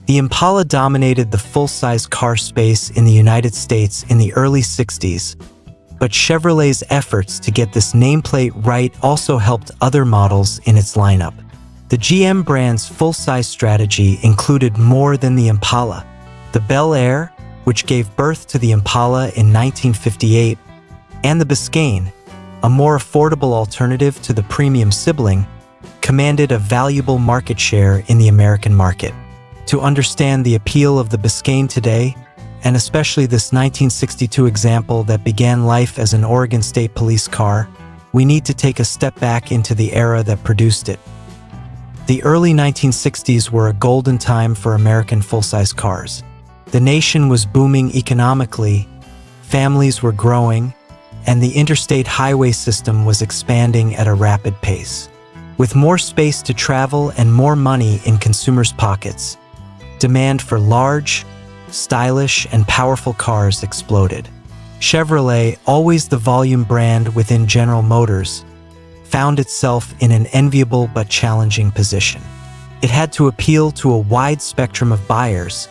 The Impala dominated the full-size car space in the United States in the early 60s, but Chevrolet's efforts to get this nameplate right also helped other models in its lineup. The GM brand's full-size strategy included more than the Impala. The Bel Air, which gave birth to the Impala in 1958, and the Biscayne, a more affordable alternative to the premium sibling, commanded a valuable market share in the American market. To understand the appeal of the Biscayne today, and especially this 1962 example that began life as an Oregon State Police car, we need to take a step back into the era that produced it. The early 1960s were a golden time for American full-size cars. The nation was booming economically, families were growing, and the interstate highway system was expanding at a rapid pace. With more space to travel and more money in consumers' pockets, demand for large, stylish, and powerful cars exploded. Chevrolet, always the volume brand within General Motors, found itself in an enviable but challenging position. It had to appeal to a wide spectrum of buyers,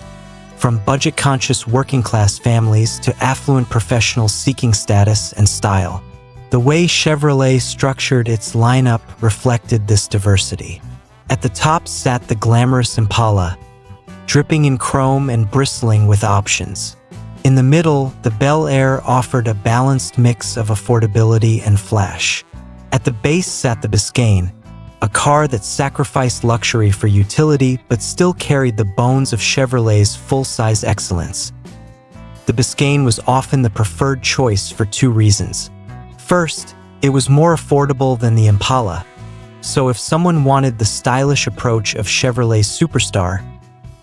from budget-conscious working-class families to affluent professionals seeking status and style. The way Chevrolet structured its lineup reflected this diversity. At the top sat the glamorous Impala, dripping in chrome and bristling with options. In the middle, the Bel Air offered a balanced mix of affordability and flash. At the base sat the Biscayne, a car that sacrificed luxury for utility but still carried the bones of Chevrolet's full-size excellence. The Biscayne was often the preferred choice for two reasons. First, it was more affordable than the Impala, so if someone wanted the stylish approach of Chevrolet's Superstar,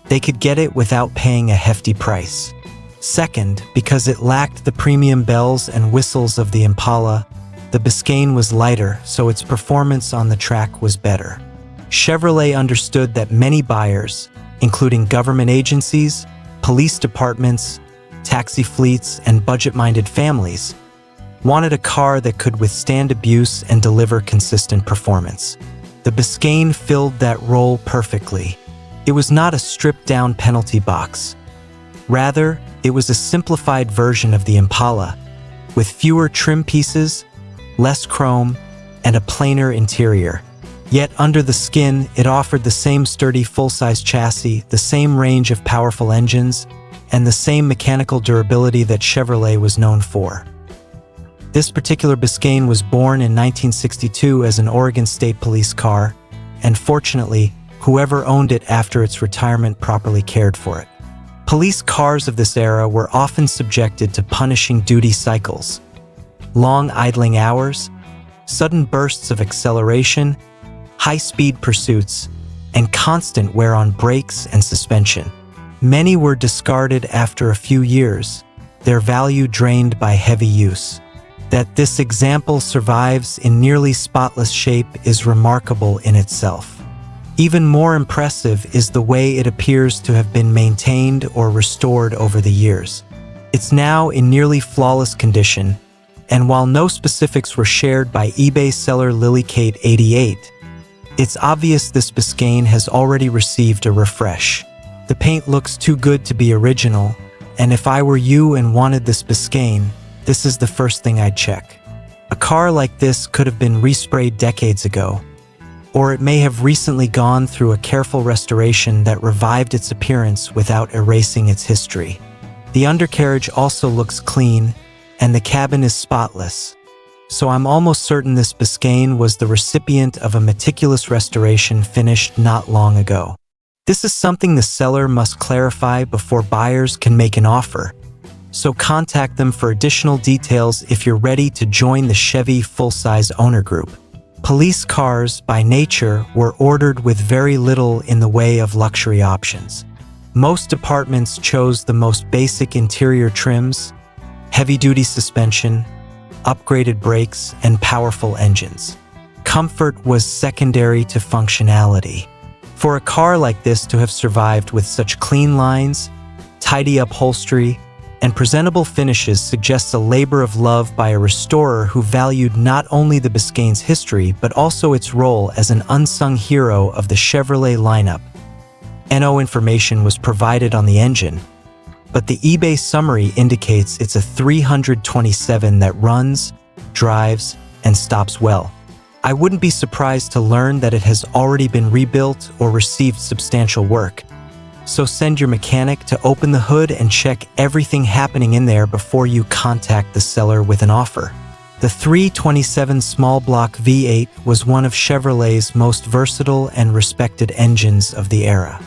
they could get it without paying a hefty price. Second, because it lacked the premium bells and whistles of the Impala, the Biscayne was lighter, so its performance on the track was better. Chevrolet understood that many buyers, including government agencies, police departments, taxi fleets, and budget-minded families, wanted a car that could withstand abuse and deliver consistent performance. The Biscayne filled that role perfectly. It was not a stripped-down penalty box. Rather, it was a simplified version of the Impala, with fewer trim pieces, less chrome, and a plainer interior. Yet under the skin, it offered the same sturdy full-size chassis, the same range of powerful engines, and the same mechanical durability that Chevrolet was known for. This particular Biscayne was born in 1962 as an Oregon State Police car, and fortunately, whoever owned it after its retirement properly cared for it. Police cars of this era were often subjected to punishing duty cycles, long idling hours, sudden bursts of acceleration, high-speed pursuits, and constant wear on brakes and suspension. Many were discarded after a few years, their value drained by heavy use. That this example survives in nearly spotless shape is remarkable in itself. Even more impressive is the way it appears to have been maintained or restored over the years. It's now in nearly flawless condition, and while no specifics were shared by eBay seller LilyKate88, it's obvious this Biscayne has already received a refresh. The paint looks too good to be original, and if I were you and wanted this Biscayne, this is the first thing I'd check. A car like this could have been resprayed decades ago, or it may have recently gone through a careful restoration that revived its appearance without erasing its history. The undercarriage also looks clean, and the cabin is spotless, so I'm almost certain this Biscayne was the recipient of a meticulous restoration finished not long ago. This is something the seller must clarify before buyers can make an offer, so contact them for additional details if you're ready to join the Chevy full-size owner group. Police cars, by nature, were ordered with very little in the way of luxury options. Most departments chose the most basic interior trims, heavy-duty suspension, upgraded brakes, and powerful engines. Comfort was secondary to functionality. For a car like this to have survived with such clean lines, tidy upholstery, and presentable finishes suggests a labor of love by a restorer who valued not only the Biscayne's history but also its role as an unsung hero of the Chevrolet lineup. No information was provided on the engine, but the eBay summary indicates it's a 327 that runs, drives, and stops well. I wouldn't be surprised to learn that it has already been rebuilt or received substantial work. So send your mechanic to open the hood and check everything happening in there before you contact the seller with an offer. The 327 small block V8 was one of Chevrolet's most versatile and respected engines of the era.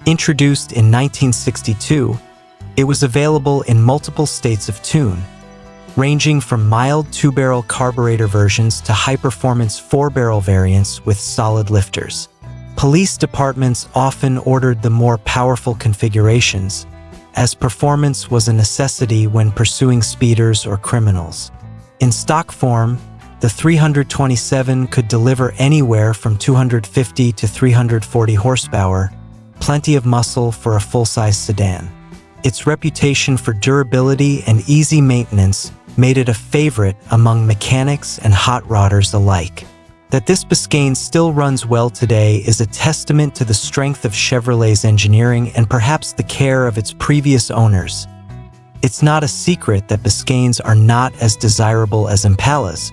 Introduced in 1962, it was available in multiple states of tune, ranging from mild two-barrel carburetor versions to high-performance four-barrel variants with solid lifters. Police departments often ordered the more powerful configurations, as performance was a necessity when pursuing speeders or criminals. In stock form, the 327 could deliver anywhere from 250 to 340 horsepower, plenty of muscle for a full-size sedan. Its reputation for durability and easy maintenance made it a favorite among mechanics and hot rodders alike. That this Biscayne still runs well today is a testament to the strength of Chevrolet's engineering and perhaps the care of its previous owners. It's not a secret that Biscaynes are not as desirable as Impalas,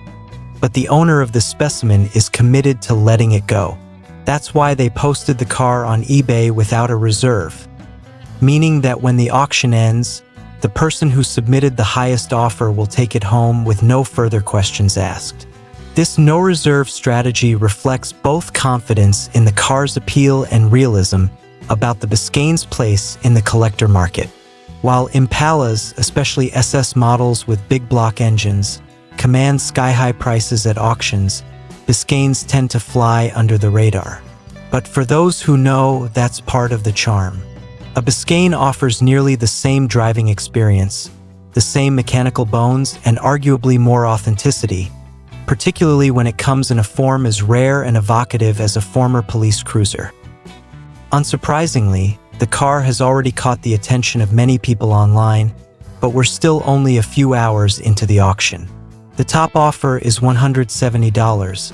but the owner of this specimen is committed to letting it go. That's why they posted the car on eBay without a reserve, meaning that when the auction ends, the person who submitted the highest offer will take it home with no further questions asked. This no-reserve strategy reflects both confidence in the car's appeal and realism about the Biscayne's place in the collector market. While Impalas, especially SS models with big block engines, command sky-high prices at auctions, Biscaynes tend to fly under the radar. But for those who know, that's part of the charm. A Biscayne offers nearly the same driving experience, the same mechanical bones, and arguably more authenticity, particularly when it comes in a form as rare and evocative as a former police cruiser. Unsurprisingly, the car has already caught the attention of many people online, but we're still only a few hours into the auction. The top offer is $170,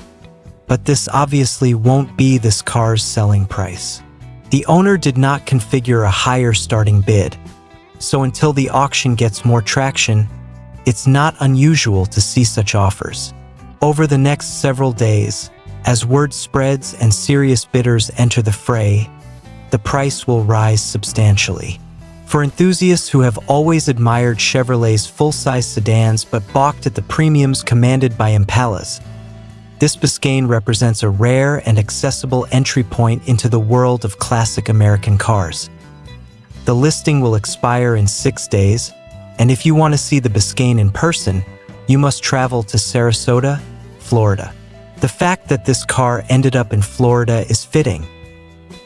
but this obviously won't be this car's selling price. The owner did not configure a higher starting bid, so until the auction gets more traction, it's not unusual to see such offers. Over the next several days, as word spreads and serious bidders enter the fray, the price will rise substantially. For enthusiasts who have always admired Chevrolet's full-size sedans but balked at the premiums commanded by Impalas, this Biscayne represents a rare and accessible entry point into the world of classic American cars. The listing will expire in 6 days, and if you want to see the Biscayne in person, you must travel to Sarasota, Florida. The fact that this car ended up in Florida is fitting.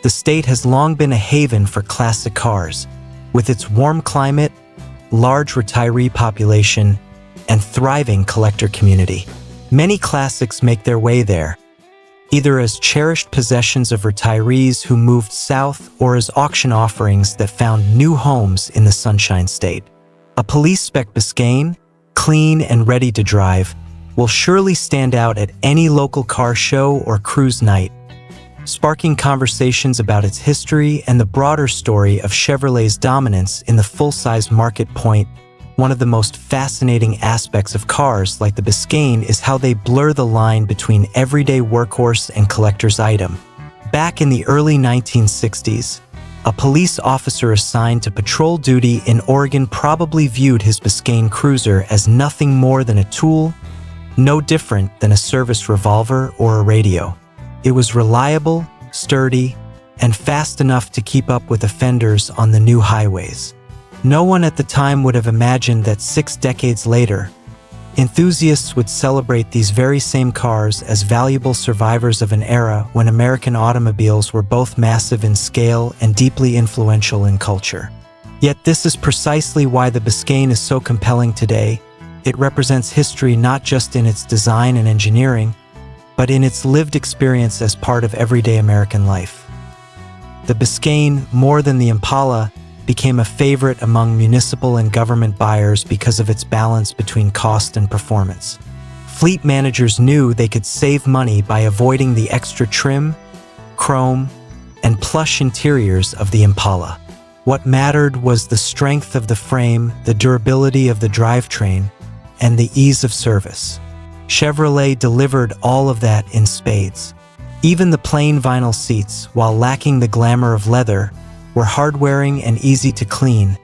The state has long been a haven for classic cars, with its warm climate, large retiree population, and thriving collector community. Many classics make their way there, either as cherished possessions of retirees who moved south or as auction offerings that found new homes in the Sunshine State. A police-spec Biscayne, clean and ready to drive, will surely stand out at any local car show or cruise night, sparking conversations about its history and the broader story of Chevrolet's dominance in the full-size market. One of the most fascinating aspects of cars like the Biscayne is how they blur the line between everyday workhorse and collector's item. Back in the early 1960s, a police officer assigned to patrol duty in Oregon probably viewed his Biscayne cruiser as nothing more than a tool, no different than a service revolver or a radio. It was reliable, sturdy, and fast enough to keep up with offenders on the new highways. No one at the time would have imagined that 6 decades later, enthusiasts would celebrate these very same cars as valuable survivors of an era when American automobiles were both massive in scale and deeply influential in culture. Yet this is precisely why the Biscayne is so compelling today. It represents history not just in its design and engineering, but in its lived experience as part of everyday American life. The Biscayne, more than the Impala, became a favorite among municipal and government buyers because of its balance between cost and performance. Fleet managers knew they could save money by avoiding the extra trim, chrome, and plush interiors of the Impala. What mattered was the strength of the frame, the durability of the drivetrain, and the ease of service. Chevrolet delivered all of that in spades. Even the plain vinyl seats, while lacking the glamour of leather, were hard-wearing and easy to clean,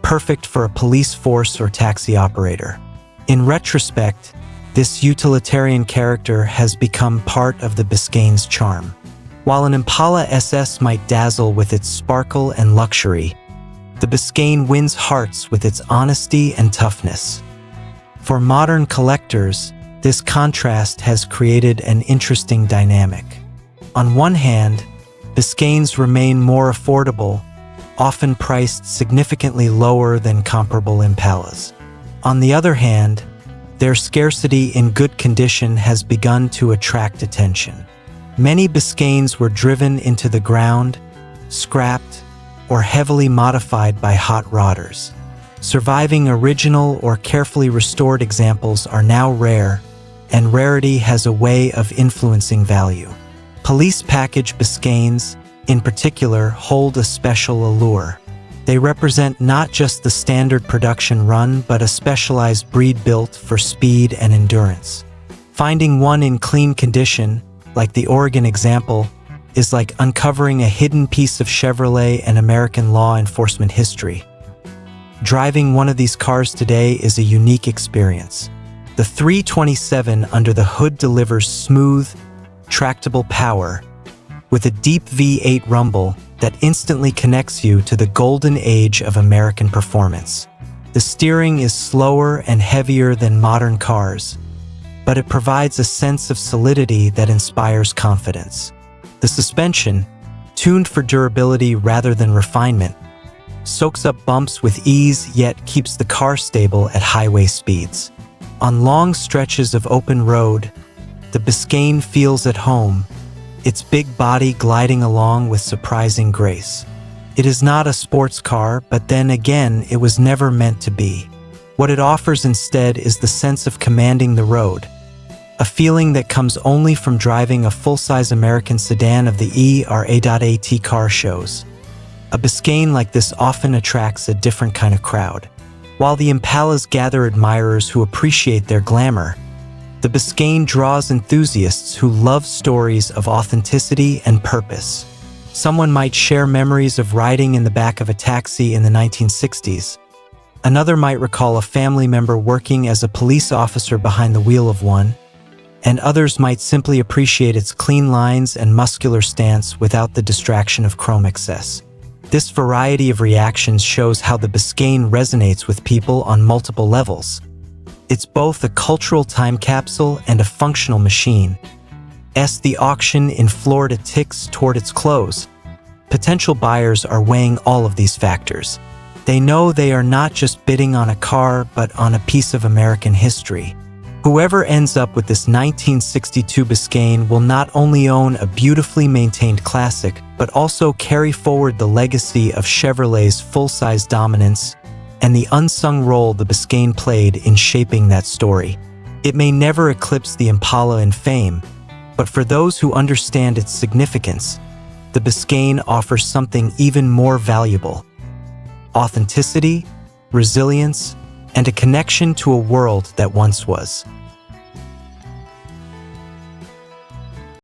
perfect for a police force or taxi operator. In retrospect, this utilitarian character has become part of the Biscayne's charm. While an Impala SS might dazzle with its sparkle and luxury, the Biscayne wins hearts with its honesty and toughness. For modern collectors, this contrast has created an interesting dynamic. On one hand, Biscaynes remain more affordable, often priced significantly lower than comparable Impalas. On the other hand, their scarcity in good condition has begun to attract attention. Many Biscaynes were driven into the ground, scrapped, or heavily modified by hot rodders. Surviving original or carefully restored examples are now rare, and rarity has a way of influencing value. Police package Biscaynes, in particular, hold a special allure. They represent not just the standard production run, but a specialized breed built for speed and endurance. Finding one in clean condition, like the Oregon example, is like uncovering a hidden piece of Chevrolet and American law enforcement history. Driving one of these cars today is a unique experience. The 327 under the hood delivers smooth, tractable power with a deep V8 rumble that instantly connects you to the golden age of American performance. The steering is slower and heavier than modern cars, but it provides a sense of solidity that inspires confidence. The suspension, tuned for durability rather than refinement, soaks up bumps with ease yet keeps the car stable at highway speeds. On long stretches of open road, the Biscayne feels at home, its big body gliding along with surprising grace. It is not a sports car, but then again, it was never meant to be. What it offers instead is the sense of commanding the road, a feeling that comes only from driving a full-size American sedan of the ERA.AT car shows. A Biscayne like this often attracts a different kind of crowd. While the Impalas gather admirers who appreciate their glamour, the Biscayne draws enthusiasts who love stories of authenticity and purpose. Someone might share memories of riding in the back of a taxi in the 1960s. Another might recall a family member working as a police officer behind the wheel of one, and others might simply appreciate its clean lines and muscular stance without the distraction of chrome excess. This variety of reactions shows how the Biscayne resonates with people on multiple levels. It's both a cultural time capsule and a functional machine. As the auction in Florida ticks toward its close, potential buyers are weighing all of these factors. They know they are not just bidding on a car, but on a piece of American history. Whoever ends up with this 1962 Biscayne will not only own a beautifully maintained classic, but also carry forward the legacy of Chevrolet's full-size dominance and the unsung role the Biscayne played in shaping that story. It may never eclipse the Impala in fame, but for those who understand its significance, the Biscayne offers something even more valuable: authenticity, resilience, and a connection to a world that once was.